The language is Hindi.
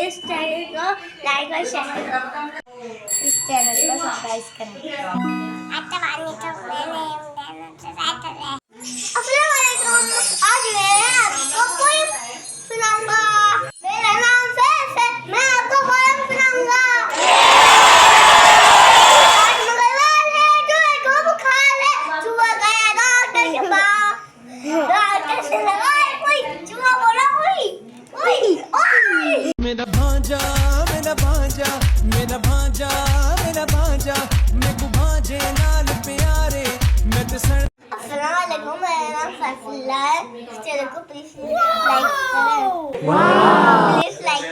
इस चैनल को लाइक और शेयर करें। इस चैनल को सब्सक्राइब करें। आज मैं आपको पोएम सुनाऊंगा। मेरा नाम फैज है, मैं आपको पोएम सुनाऊंगा। आज मंगलवार है, चूहे को बुखार है, चूहा गया डॉक्टर के पास। डॉक्टर से लगाए कोई, चूहा बोला ओए ओए ओए। मेरा भांजा मेरा भांजा मेरा भांजा मेरा भांजा मैं को भांजे नाल प्यारे मैं ते सर। अस्सलाम वालेकुम, मेरा नाम फैसला है। इस चैनल को प्लीज लाइक करें। Please like